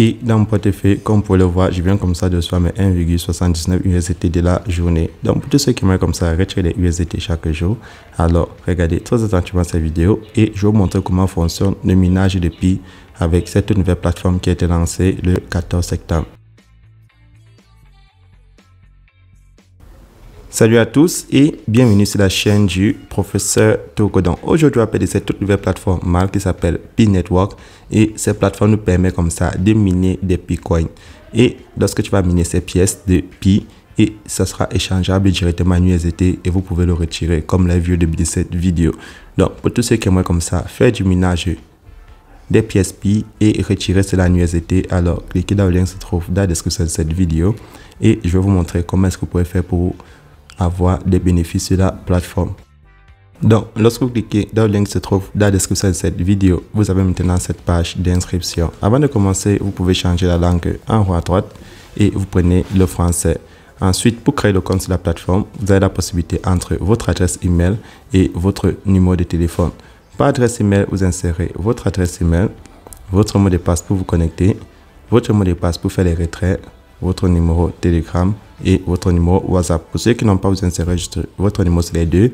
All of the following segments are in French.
Et dans mon portefeuille, comme vous pouvez le voir, je viens comme ça de recevoir mes 1,79 USDT de la journée. Donc pour tous ceux qui aimeraient comme ça retirer les USDT chaque jour, alors regardez très attentivement cette vidéo et je vais vous montrer comment fonctionne le minage de Pi avec cette nouvelle plateforme qui a été lancée le 14 septembre. Salut à tous et bienvenue sur la chaîne du professeur Togo. Donc aujourd'hui, on va parler de cette toute nouvelle plateforme qui s'appelle Pi Network et cette plateforme nous permet comme ça de miner des Picoins. Et lorsque tu vas miner ces pièces de Pi, et ça sera échangeable directement en USDT et vous pouvez le retirer comme l'a vu au début de cette vidéo. Donc pour tous ceux qui aimeraient comme ça faire du minage des pièces Pi et retirer cela en USDT, alors cliquez dans le lien qui se trouve dans la description de cette vidéo et je vais vous montrer comment est-ce que vous pouvez faire pour avoir des bénéfices de la plateforme. Donc lorsque vous cliquez dans le lien qui se trouve dans la description de cette vidéo, vous avez maintenant cette page d'inscription. Avant de commencer, vous pouvez changer la langue en haut à droite et vous prenez le français. Ensuite, pour créer le compte sur la plateforme, vous avez la possibilité entre votre adresse email et votre numéro de téléphone. Par adresse email, vous insérez votre adresse email, votre mot de passe pour vous connecter, votre mot de passe pour faire les retraits, votre numéro Telegram et votre numéro WhatsApp. Pour ceux qui n'ont pas, vous insérez juste votre numéro sur les deux.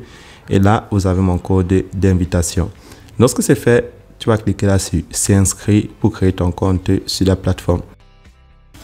Et là, vous avez mon code d'invitation. Lorsque c'est fait, tu vas cliquer là sur s'inscrire pour créer ton compte sur la plateforme.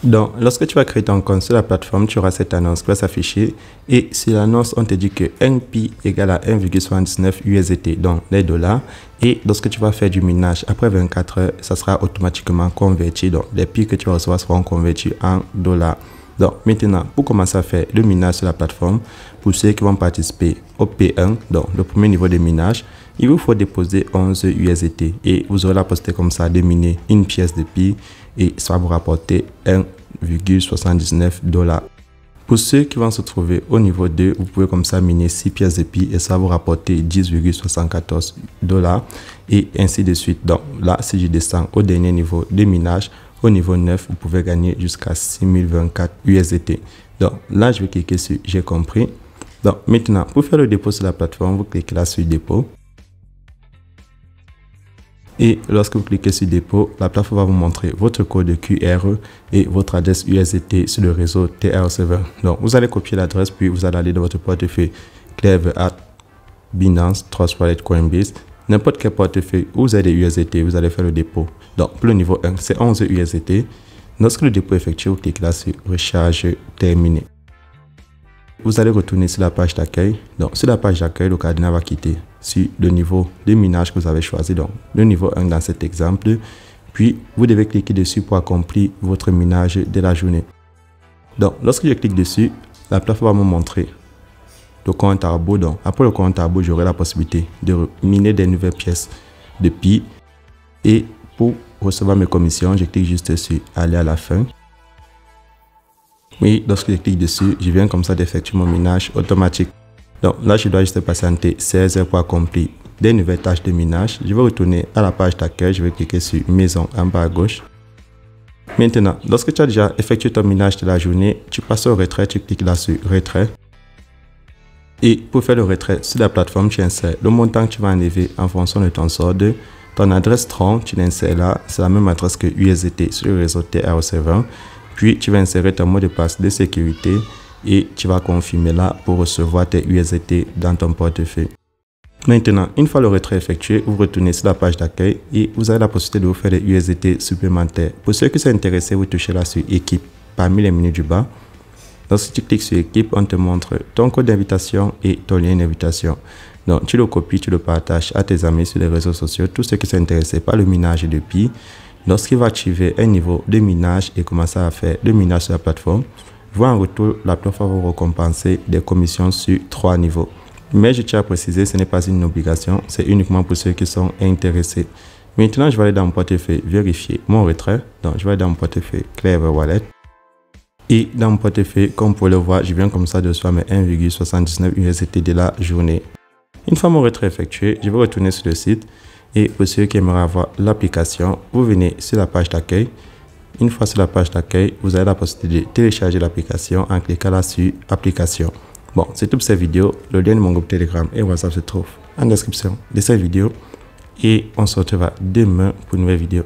Donc, lorsque tu vas créer ton compte sur la plateforme, tu auras cette annonce qui va s'afficher. Et sur l'annonce, on te dit que 1 Pi égale à 1,79 USDT, donc les dollars. Et lorsque tu vas faire du minage, après 24 heures, ça sera automatiquement converti. Donc, les Pi que tu vas recevoir seront convertis en dollars. Donc, maintenant, pour commencer à faire le minage sur la plateforme, pour ceux qui vont participer au P1, donc le premier niveau de minage, il vous faut déposer 11 USDT et vous aurez la possibilité comme ça de miner une pièce de Pi et ça va vous rapporter 1,79 $. Pour ceux qui vont se trouver au niveau 2, vous pouvez comme ça miner 6 pièces de Pi et ça va vous rapporter 10,74 $ et ainsi de suite. Donc là, si je descends au dernier niveau de minage, au niveau 9, vous pouvez gagner jusqu'à 6024 USDT. Donc là, je vais cliquer sur j'ai compris. Donc maintenant, pour faire le dépôt sur la plateforme, vous cliquez là sur dépôt. Et lorsque vous cliquez sur dépôt, la plateforme va vous montrer votre code QR et votre adresse USDT sur le réseau TR7. Donc vous allez copier l'adresse puis vous allez aller dans votre portefeuille Clever, Binance, Trust Wallet, Coinbase. N'importe quel portefeuille où vous avez des USDT, vous allez faire le dépôt. Donc pour le niveau 1, c'est 11 USDT. Lorsque le dépôt est effectué, vous cliquez là sur recharge terminé. Vous allez retourner sur la page d'accueil. Donc sur la page d'accueil, le cardinal va quitter sur le niveau de minage que vous avez choisi. Donc le niveau 1 dans cet exemple. Puis vous devez cliquer dessus pour accomplir votre minage de la journée. Donc lorsque je clique dessus, la plateforme va me montrer le compte à rebours. Donc après le compte à rebours, j'aurai la possibilité de miner des nouvelles pièces de Pi. Et pour recevoir mes commissions, je clique juste sur aller à la fin. Oui, lorsque je clique dessus, je viens comme ça d'effectuer mon minage automatique. Donc là, je dois juste patienter 16 heures pour accomplir des nouvelles tâches de minage. Je vais retourner à la page d'accueil. Je vais cliquer sur maison en bas à gauche. Maintenant, lorsque tu as déjà effectué ton minage de la journée, tu passes au retrait. Tu cliques là sur retrait. Et pour faire le retrait sur la plateforme, tu insères le montant que tu vas enlever en fonction de ton solde. Ton adresse Tron, tu l'insères là. C'est la même adresse que USDT sur le réseau TR7. Puis tu vas insérer ton mot de passe de sécurité et tu vas confirmer là pour recevoir tes USDT dans ton portefeuille. Maintenant, une fois le retrait effectué, vous retournez sur la page d'accueil et vous avez la possibilité de vous faire des USDT supplémentaires. Pour ceux qui sont intéressés, vous touchez là sur équipe parmi les menus du bas. Lorsque tu cliques sur équipe, on te montre ton code d'invitation et ton lien d'invitation. Donc tu le copies, tu le partages à tes amis sur les réseaux sociaux, tous ceux qui sont intéressés par le minage de Pi. Lorsqu'il va activer un niveau de minage et commencer à faire le minage sur la plateforme, vous en retour, la plateforme va vous récompenser des commissions sur 3 niveaux. Mais je tiens à préciser, ce n'est pas une obligation, c'est uniquement pour ceux qui sont intéressés. Maintenant, je vais aller dans mon portefeuille vérifier mon retrait. Donc, je vais aller dans mon portefeuille Clever Wallet. Et dans mon portefeuille, comme vous pouvez le voir, je viens comme ça de recevoir mes 1,79 USDT de la journée. Une fois mon retrait effectué, je vais retourner sur le site. Et pour ceux qui aimeraient avoir l'application, vous venez sur la page d'accueil. Une fois sur la page d'accueil, vous avez la possibilité de télécharger l'application en cliquant là sur application. Bon, c'est tout pour cette vidéo. Le lien de mon groupe Telegram et WhatsApp se trouve en description de cette vidéo. Et on se retrouvera demain pour une nouvelle vidéo.